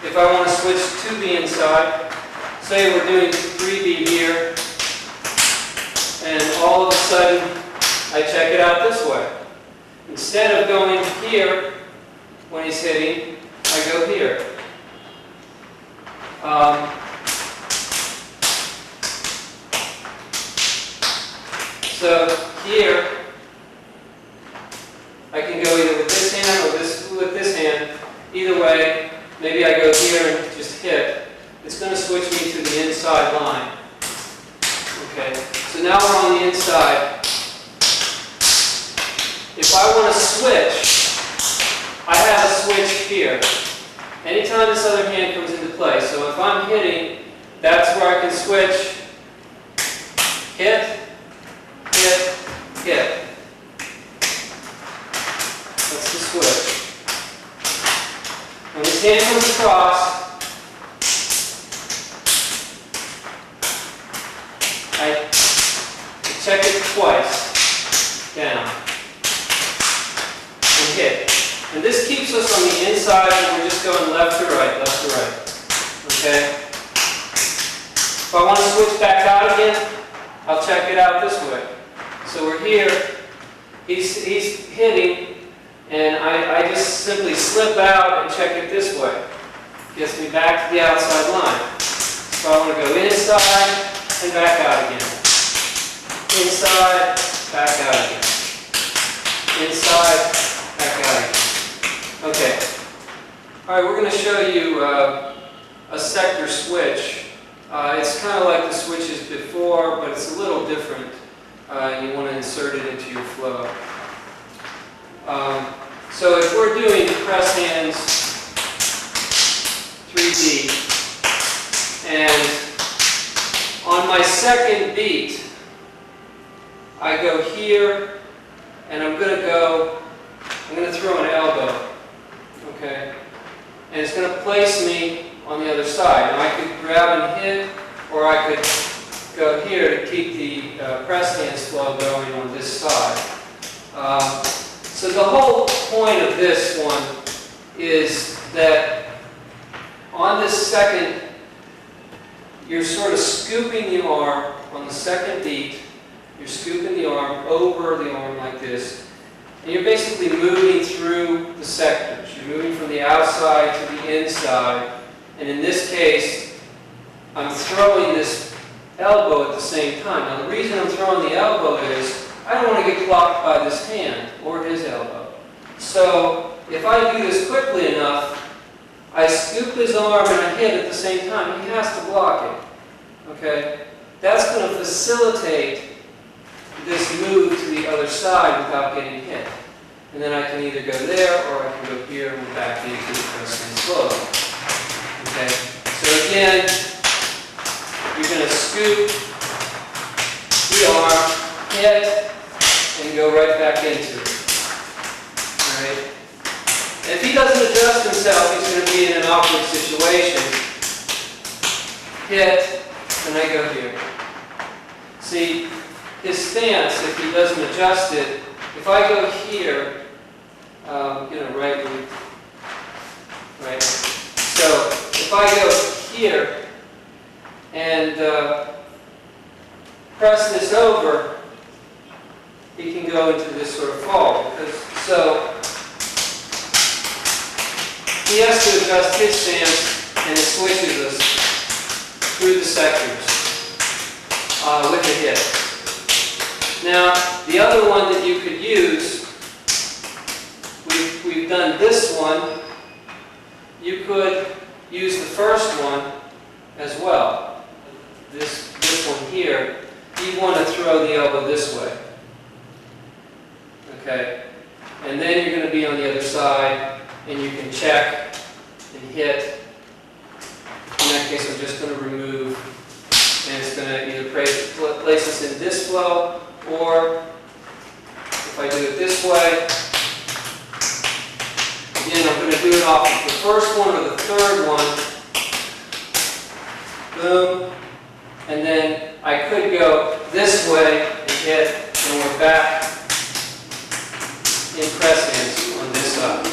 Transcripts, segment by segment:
If I want to switch to the inside, say we're doing 3B here, and all of a sudden I check it out this way. Instead of going here when he's hitting, I go here. So here, I can go either with this hand or with this hand. Either way, maybe I go here and just hit. It's going to switch me to the inside line. Okay, so now we're on the inside. If I want to switch, I have a switch here. Anytime this other hand comes into play. So if I'm hitting, that's where I can switch. Hit, hit, hit. That's the switch. When this hand comes across, I check it twice, down, and hit. And this keeps us on the inside, and we're just going left to right, left to right. Okay? If I want to switch back out again, I'll check it out this way. So we're here, he's hitting, and I just simply slip out and check it this way. Gets me back to the outside line. So I want to go inside and back out again. Inside, back out again. Inside, back out again. Okay. All right, we're going to show you a sector switch. It's kind of like the switches before, but it's a little different. You want to insert it into your flow. So if we're doing press hands 3D, and on my second beat, I go here, and I'm going to throw an elbow. Okay? And it's going to place me on the other side. Now I could grab and hit, or I could go here to keep the press hands flow going on this side. So the whole point of this one is that on this second, you're sort of scooping the arm on the second beat. You're scooping the arm over the arm like this. And you're basically moving through the sectors. You're moving from the outside to the inside. And in this case, I'm throwing this elbow at the same time. Now the reason I'm throwing the elbow is I don't want to get blocked by this hand or his elbow. So if I do this quickly enough, I scoop his arm and I hit at the same time. He has to block it. Okay? That's going to facilitate this move to the other side without getting hit. And then I can either go there or I can go here and back into the press hand flow. Okay? So again, you're going to scoop the arm, hit, and go right back into it. Alright? And if he doesn't adjust himself, he's going to be in an awkward situation. Hit, and I go here. See, his stance, if he doesn't adjust it, if I go here, right. So if I go here and press this over, he can go into this sort of fall. So he has to adjust his stance, and it switches us through the sectors with a hit. Now, the other one that you could use, we've done this one. You could use the first one as well. This one here. You want to throw the elbow this way. Okay? And then you're going to be on the other side, and you can check and hit. In that case, I'm just going to remove, and it's going to either place us in this flow, or if I do it this way, again, I'm going to do it off of the first one or the third one. Boom. And then I could go this way and hit, and we're back in press hands on this side.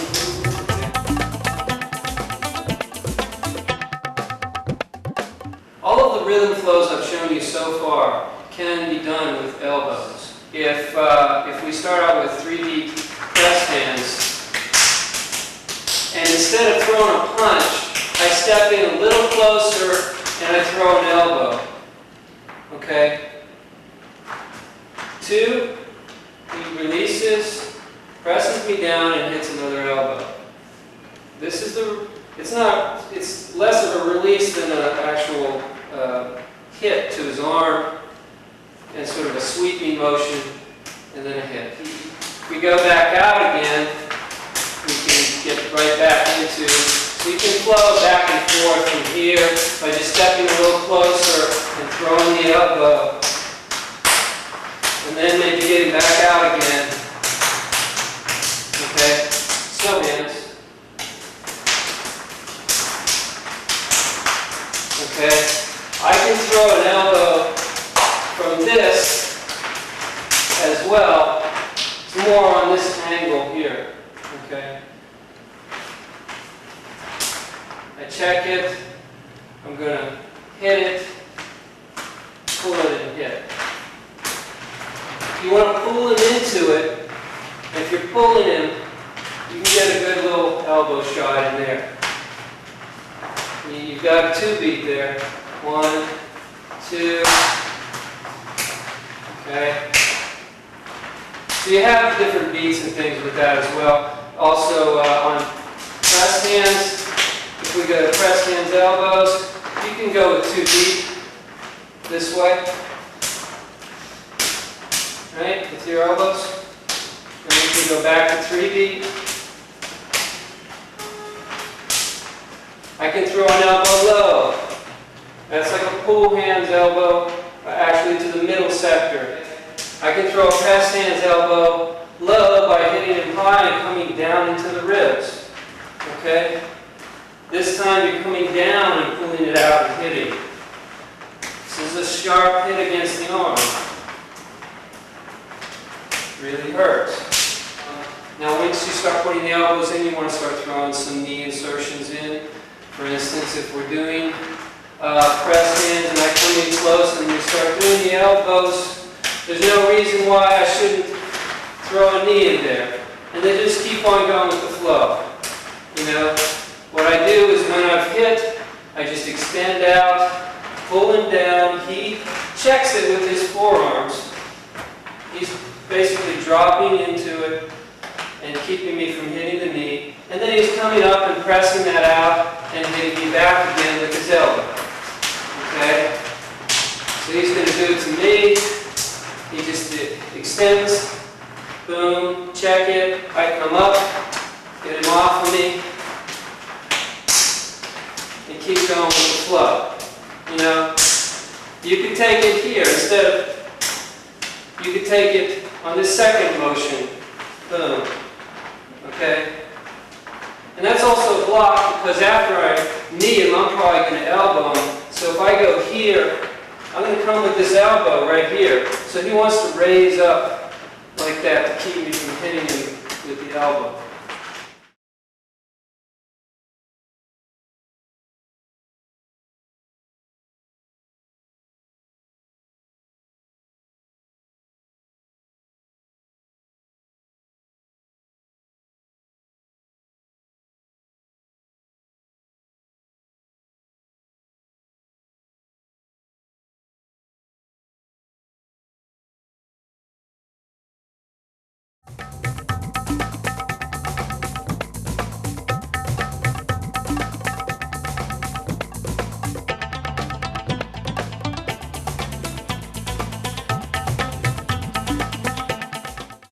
flows I've shown you so far can be done with elbows. If we start out with 3 beat press hands, and instead of throwing a punch, I step in a little closer and I throw an elbow. Okay? 2, he releases, presses me down and hits another elbow. This is it's less of a release than an actual hit to his arm, and sort of a sweeping motion, and then a hit. If we go back out again, we can get right back into, so you can flow back and forth from here by just stepping a little closer and throwing the elbow, and then maybe getting back out again. Okay? So hands. Okay? I can throw an elbow from this as well. It's more on this angle here. Okay? I check it. I'm going to hit it, pull it, and hit. If you want to pull him into it, if you're pulling him, you can get a good little elbow shot in there. You've got a 2 beat there. 1, 2. Okay. So you have different beats and things with that as well. Also on press hands, if we go to press hands, elbows, you can go with 2 beat this way. Right, with your elbows. And you can go back to 3 beat. I can throw an elbow low. That's like a pull hands elbow, actually to the middle sector. I can throw a press hands elbow low by hitting it high and coming down into the ribs. Okay? This time you're coming down and pulling it out and hitting. This is a sharp hit against the arm. Really hurts. Now once you start putting the elbows in, you want to start throwing some knee insertions in. For instance, if we're doing press hands and I come in close and we start doing the elbows, there's no reason why I shouldn't throw a knee in there. And then just keep on going with the flow. You know, what I do is when I've hit, I just extend out, pull him down. He checks it with his forearms. He's basically dropping into it and keeping me from hitting the knee. And then he's coming up and pressing that out and hitting me back again with his elbow. Okay? So he's going to do it to me. He just extends, boom, check it. I come up, get him off of me, and keep going with the flow. You know, you could take it here instead of, you could take it on this second motion, boom. Okay? And that's also blocked because after I knee him, I'm probably going to elbow him. So if I go here, I'm going to come with this elbow right here. So he wants to raise up like that to keep me from hitting him with the elbow.